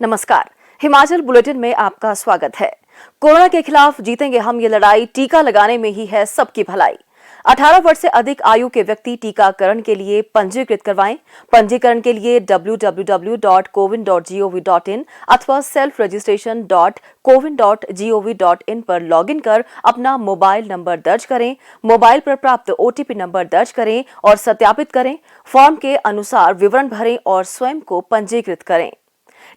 नमस्कार, हिमाचल बुलेटिन में आपका स्वागत है। कोरोना के खिलाफ जीतेंगे हम ये लड़ाई, टीका लगाने में ही है सबकी भलाई। 18 वर्ष से अधिक आयु के व्यक्ति टीकाकरण के लिए पंजीकृत करवाएं। पंजीकरण के लिए www.cowin.gov.in अथवा selfregistration.cowin.gov.in पर लॉगिन कर अपना मोबाइल नंबर दर्ज करें। मोबाइल पर प्राप्त OTP नंबर दर्ज करें और सत्यापित करें। फॉर्म के अनुसार विवरण भरें और स्वयं को पंजीकृत करें।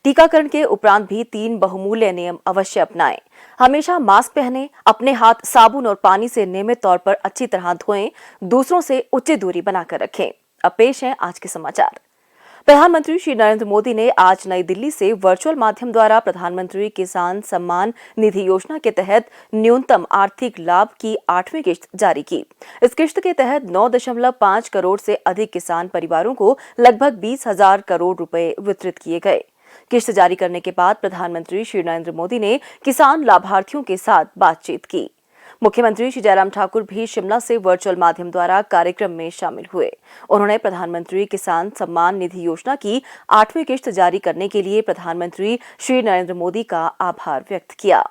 टीकाकरण के उपरांत भी 3 बहुमूल्य नियम अवश्य अपनाएं। हमेशा मास्क पहनें, अपने हाथ साबुन और पानी से नियमित तौर पर अच्छी तरह धोएं, दूसरों से उचित दूरी बनाकर रखें। अब पेश हैं आज के समाचार। प्रधानमंत्री श्री नरेंद्र मोदी ने आज नई दिल्ली से वर्चुअल माध्यम द्वारा प्रधानमंत्री किसान सम्मान निधि योजना के तहत न्यूनतम आर्थिक लाभ की 8वीं किश्त जारी की। इस किश्त के तहत 9.5 करोड़ से अधिक किसान परिवारों को लगभग 20,000 करोड़ रुपए वितरित किए गए। किश्त जारी करने के बाद प्रधानमंत्री श्री नरेंद्र मोदी ने किसान लाभार्थियों के साथ बातचीत की। मुख्यमंत्री श्री जयराम ठाकुर भी शिमला से वर्चुअल माध्यम द्वारा कार्यक्रम में शामिल हुए। उन्होंने प्रधानमंत्री किसान सम्मान निधि योजना की 8वीं किश्त जारी करने के लिए प्रधानमंत्री श्री नरेंद्र मोदी का आभार व्यक्त किया।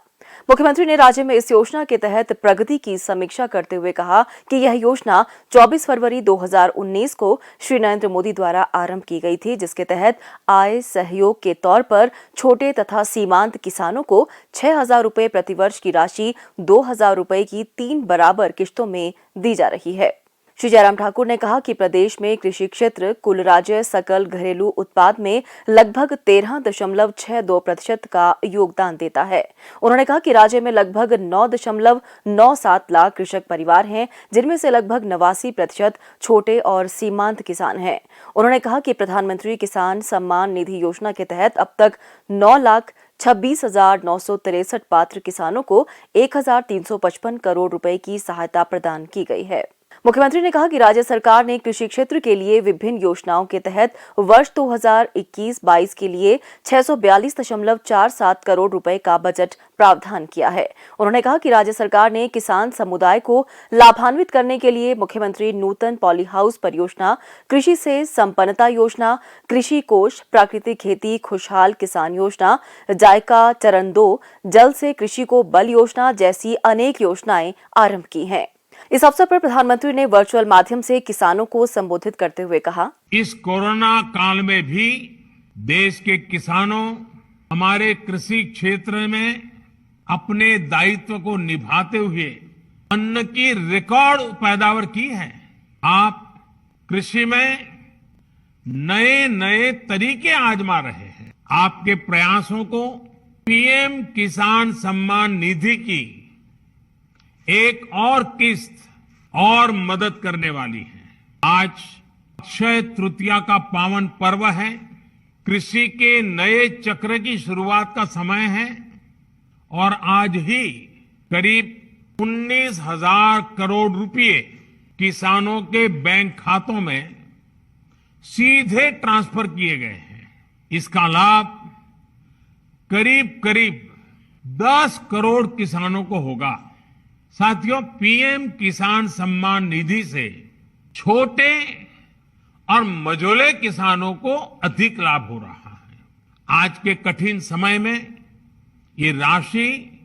मुख्यमंत्री ने राज्य में इस योजना के तहत प्रगति की समीक्षा करते हुए कहा कि यह योजना 24 फरवरी 2019 को श्री नरेंद्र मोदी द्वारा आरंभ की गई थी, जिसके तहत आय सहयोग के तौर पर छोटे तथा सीमांत किसानों को 6,000 रुपए प्रतिवर्ष की राशि 2,000 रुपए की 3 बराबर किश्तों में दी जा रही है। श्री जयराम ठाकुर ने कहा कि प्रदेश में कृषि क्षेत्र कुल राज्य सकल घरेलू उत्पाद में लगभग 13.62% का योगदान देता है। उन्होंने कहा कि राज्य में लगभग 9.97 लाख कृषक परिवार हैं, जिनमें से लगभग 89% छोटे और सीमांत किसान हैं। उन्होंने कहा कि प्रधानमंत्री किसान सम्मान निधि योजना के तहत अब तक 9,26,963 पात्र किसानों को 1,355 करोड़ रुपए की सहायता प्रदान की गई है। मुख्यमंत्री ने कहा कि राज्य सरकार ने कृषि क्षेत्र के लिए विभिन्न योजनाओं के तहत वर्ष 2021-22 के लिए 642.47 करोड़ रुपए का बजट प्रावधान किया है। उन्होंने कहा कि राज्य सरकार ने किसान समुदाय को लाभान्वित करने के लिए मुख्यमंत्री नूतन पॉली हाउस परियोजना, कृषि से संपन्नता योजना, कृषि कोष, प्राकृतिक खेती खुशहाल किसान योजना, जायका चरण 2, जल से कृषि को बल योजना जैसी अनेक योजनाएं आरंभ की हैं। इस अवसर पर प्रधानमंत्री ने वर्चुअल माध्यम से किसानों को संबोधित करते हुए कहा, इस कोरोना काल में भी देश के किसानों हमारे कृषि क्षेत्र में अपने दायित्व को निभाते हुए अन्न की रिकॉर्ड पैदावार की है। आप कृषि में नए नए तरीके आजमा रहे हैं। आपके प्रयासों को पीएम किसान सम्मान निधि की एक और किस्त और मदद करने वाली है। आज अक्षय तृतीया का पावन पर्व है। कृषि के नए चक्र की शुरुआत का समय है और आज ही करीब 19,000 करोड़ रुपए किसानों के बैंक खातों में सीधे ट्रांसफर किए गए हैं। इसका लाभ करीब करीब 10 करोड़ किसानों को होगा। साथियों, पीएम किसान सम्मान निधि से छोटे और मझोले किसानों को अधिक लाभ हो रहा है। आज के कठिन समय में ये राशि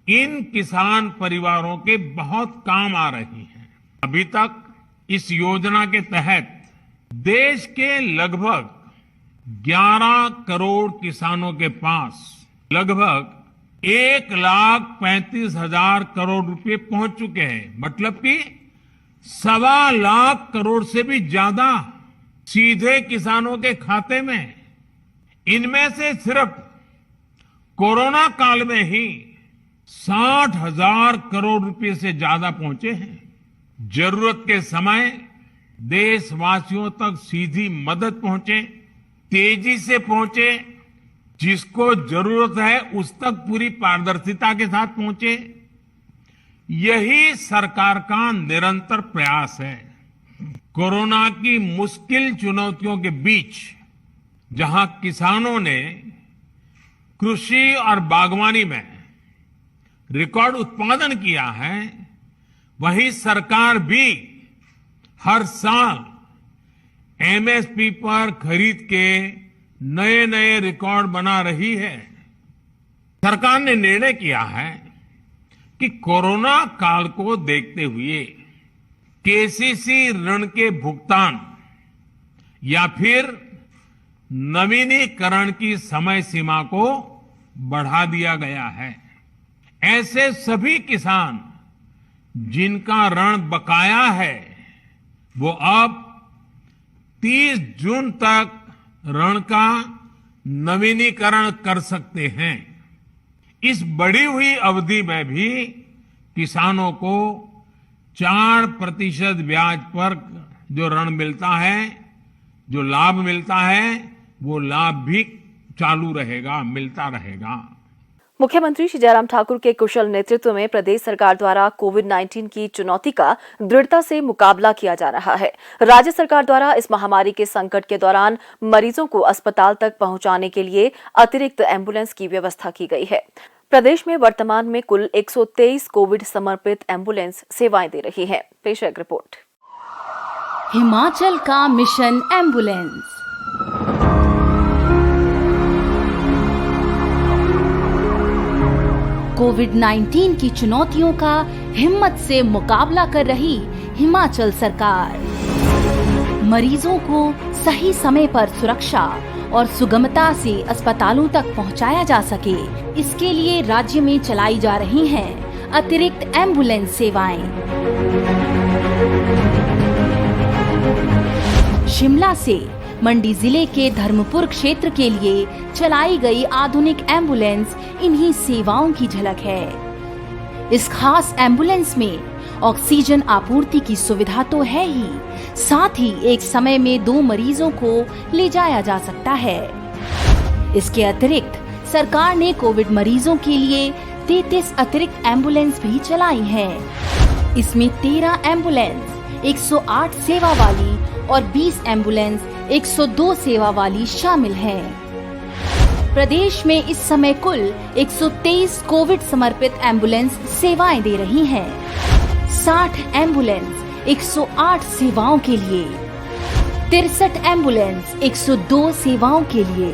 इन किसान परिवारों के बहुत काम आ रही है। अभी तक इस योजना के तहत देश के लगभग 11 करोड़ किसानों के पास लगभग 1,35,000 करोड़ रुपए पहुंच चुके हैं। मतलब कि 1.25 लाख करोड़ से भी ज्यादा सीधे किसानों के खाते में। इनमें से सिर्फ कोरोना काल में ही 60,000 करोड़ रुपए से ज्यादा पहुंचे हैं। जरूरत के समय देशवासियों तक सीधी मदद पहुंचे, तेजी से पहुंचे, जिसको जरूरत है उस तक पूरी पारदर्शिता के साथ पहुंचे। यही सरकार का निरंतर प्रयास है। कोरोना की मुश्किल चुनौतियों के बीच जहां किसानों ने कृषि और बागवानी में रिकॉर्ड उत्पादन किया है, वहीं सरकार भी हर साल एमएसपी पर खरीद के नए नए रिकॉर्ड बना रही है। सरकार ने निर्णय किया है कि कोरोना काल को देखते हुए केसीसी ऋण के भुगतान या फिर नवीनीकरण की समय सीमा को बढ़ा दिया गया है। ऐसे सभी किसान जिनका ऋण बकाया है वो अब 30 जून तक ऋण का नवीनीकरण कर सकते हैं। इस बढ़ी हुई अवधि में भी किसानों को 4% ब्याज पर जो ऋण मिलता है, जो लाभ मिलता है, वो लाभ भी चालू रहेगा, मिलता रहेगा। मुख्यमंत्री श्री जयराम ठाकुर के कुशल नेतृत्व में प्रदेश सरकार द्वारा कोविड-19 की चुनौती का दृढ़ता से मुकाबला किया जा रहा है। राज्य सरकार द्वारा इस महामारी के संकट के दौरान मरीजों को अस्पताल तक पहुंचाने के लिए अतिरिक्त एम्बुलेंस की व्यवस्था की गई है। प्रदेश में वर्तमान में कुल 123 कोविड समर्पित एम्बुलेंस सेवाएं दे रही हैं। पेश है एक रिपोर्ट। हिमाचल का मिशन एम्बुलेंस। कोविड-19 की चुनौतियों का हिम्मत से मुकाबला कर रही हिमाचल सरकार मरीजों को सही समय पर सुरक्षा और सुगमता से अस्पतालों तक पहुंचाया जा सके, इसके लिए राज्य में चलाई जा रही हैं अतिरिक्त एम्बुलेंस सेवाएं। शिमला से मंडी जिले के धर्मपुर क्षेत्र के लिए चलाई गई आधुनिक एम्बुलेंस इन्हीं सेवाओं की झलक है। इस खास एम्बुलेंस में ऑक्सीजन आपूर्ति की सुविधा तो है ही, साथ ही एक समय में 2 मरीजों को ले जाया जा सकता है। इसके अतिरिक्त सरकार ने कोविड मरीजों के लिए 33 अतिरिक्त एम्बुलेंस भी चलाई हैं। इसमें 13 एम्बुलेंस 108 सेवा वाली और 20 एम्बुलेंस 102 सेवा वाली शामिल हैं। प्रदेश में इस समय कुल 123 कोविड समर्पित एम्बुलेंस सेवाएं दे रही हैं। 60 एम्बुलेंस 108 सेवाओं के लिए, 63 एम्बुलेंस 102 सेवाओं के लिए।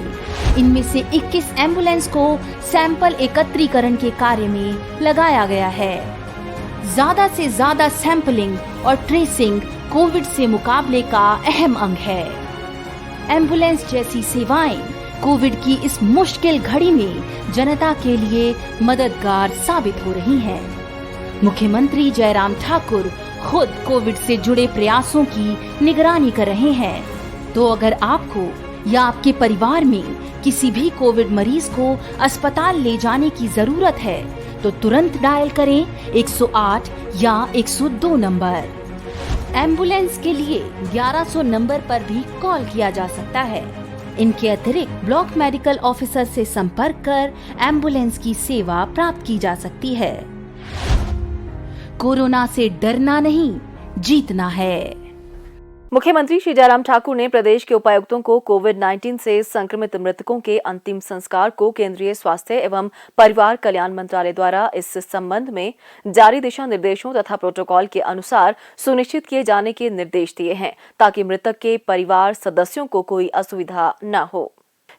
इनमें से 21 एम्बुलेंस को सैंपल एकत्रीकरण के कार्य में लगाया गया है। ज्यादा से ज्यादा सैंपलिंग और ट्रेसिंग कोविड से मुकाबले का अहम अंग है। एम्बुलेंस जैसी सेवाएं कोविड की इस मुश्किल घड़ी में जनता के लिए मददगार साबित हो रही हैं। मुख्यमंत्री जयराम ठाकुर खुद कोविड से जुड़े प्रयासों की निगरानी कर रहे हैं। तो अगर आपको या आपके परिवार में किसी भी कोविड मरीज को अस्पताल ले जाने की जरूरत है तो तुरंत डायल करें 108 या 102 नंबर। एम्बुलेंस के लिए 1100 नंबर पर भी कॉल किया जा सकता है। इनके अतिरिक्त ब्लॉक मेडिकल ऑफिसर से संपर्क कर एम्बुलेंस की सेवा प्राप्त की जा सकती है। कोरोना से डरना नहीं, जीतना है। मुख्यमंत्री श्री जयराम ठाकुर ने प्रदेश के उपायुक्तों को कोविड-19 से संक्रमित मृतकों के अंतिम संस्कार को केंद्रीय स्वास्थ्य एवं परिवार कल्याण मंत्रालय द्वारा इस संबंध में जारी दिशा निर्देशों तथा प्रोटोकॉल के अनुसार सुनिश्चित किए जाने के निर्देश दिए हैं, ताकि मृतक के परिवार सदस्यों को कोई असुविधा न हो।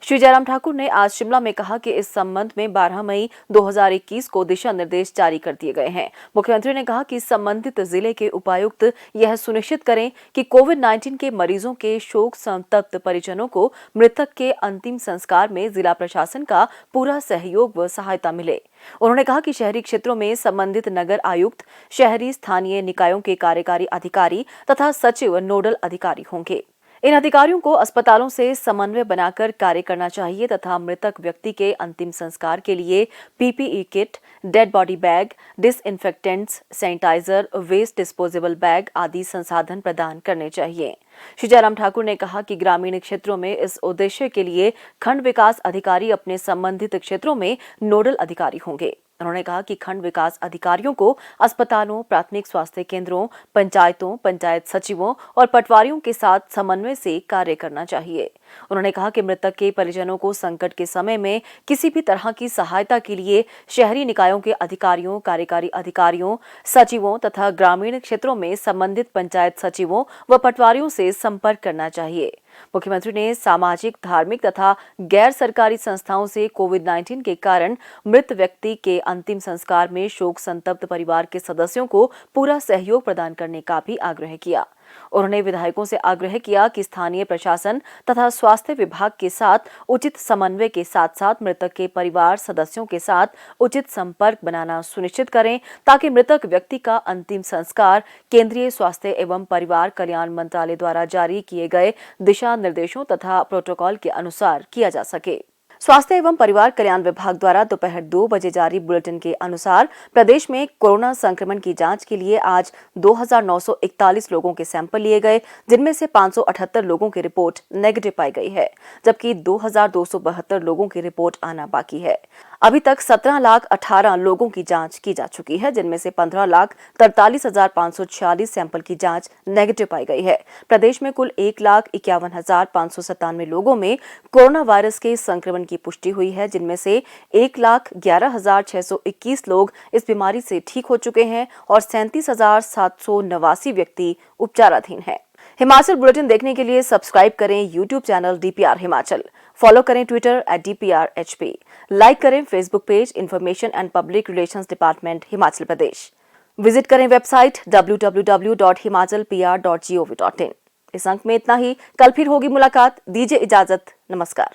श्री जयराम ठाकुर ने आज शिमला में कहा कि इस संबंध में 12 मई 2021 को दिशा निर्देश जारी कर दिए गए हैं। मुख्यमंत्री ने कहा कि संबंधित जिले के उपायुक्त यह सुनिश्चित करें कि कोविड-19 के मरीजों के शोक संतप्त परिजनों को मृतक के अंतिम संस्कार में जिला प्रशासन का पूरा सहयोग व सहायता मिले। उन्होंने कहा कि शहरी क्षेत्रों में संबंधित नगर आयुक्त, शहरी स्थानीय निकायों के कार्यकारी अधिकारी तथा सचिव नोडल अधिकारी होंगे। इन अधिकारियों को अस्पतालों से समन्वय बनाकर कार्य करना चाहिए तथा मृतक व्यक्ति के अंतिम संस्कार के लिए PPE kit, dead body bag, disinfectants, sanitiser, waste disposable bag आदि संसाधन प्रदान करने चाहिए। श्री जयराम ठाकुर ने कहा कि ग्रामीण क्षेत्रों में इस उद्देश्य के लिए खंड विकास अधिकारी अपने संबंधित क्षेत्रों में नोडल अधिकारी होंगे। उन्होंने कहा कि खंड विकास अधिकारियों को अस्पतालों, प्राथमिक स्वास्थ्य केंद्रों, पंचायतों, पंचायत सचिवों और पटवारियों के साथ समन्वय से कार्य करना चाहिए। उन्होंने कहा कि मृतक के परिजनों को संकट के समय में किसी भी तरह की सहायता के लिए शहरी निकायों के अधिकारियों, कार्यकारी अधिकारियों, सचिवों तथा ग्रामीण क्षेत्रों में संबंधित पंचायत सचिवों व पटवारियों से संपर्क करना चाहिए। मुख्यमंत्री ने सामाजिक, धार्मिक तथा गैर सरकारी संस्थाओं से कोविड-19 के कारण मृत व्यक्ति के अंतिम संस्कार में शोक संतप्त परिवार के सदस्यों को पूरा सहयोग प्रदान करने का भी आग्रह किया। उन्होंने विधायकों से आग्रह किया कि स्थानीय प्रशासन तथा स्वास्थ्य विभाग के साथ उचित समन्वय के साथ साथ मृतक के परिवार सदस्यों के साथ उचित संपर्क बनाना सुनिश्चित करें ताकि मृतक व्यक्ति का अंतिम संस्कार केंद्रीय स्वास्थ्य एवं परिवार कल्याण मंत्रालय द्वारा जारी किए गए दिशा निर्देशों तथा प्रोटोकॉल के अनुसार किया जा सके। स्वास्थ्य एवं परिवार कल्याण विभाग द्वारा दोपहर 2 बजे जारी बुलेटिन के अनुसार प्रदेश में कोरोना संक्रमण की जांच के लिए आज 2941 लोगों के सैंपल लिए गए, जिनमें से 578 लोगों की रिपोर्ट नेगेटिव पाई गई है, जबकि 2272 लोगों की रिपोर्ट आना बाकी है। अभी तक 17,18,00,000 लोगों की जांच की जा चुकी है, जिनमें से 15,43,546 सैंपल की जांच नेगेटिव पाई गई है। प्रदेश में कुल 1,51,597 लोगों में कोरोना वायरस के संक्रमण की पुष्टि हुई है, जिनमें से 1,11,621 लोग इस बीमारी से ठीक हो चुके हैं और 37,789 व्यक्ति उपचाराधीन हैं। हिमाचल बुलेटिन देखने के लिए सब्सक्राइब करें YouTube channel DPR Himachal, follow करें ट्विटर @DPRHP, लाइक करें Facebook page information and public relations department Himachal Pradesh, visit करें वेबसाइट www.himachalpr.gov.in। इस अंक में इतना ही। कल फिर होगी मुलाकात। दीजिए इजाजत। नमस्कार।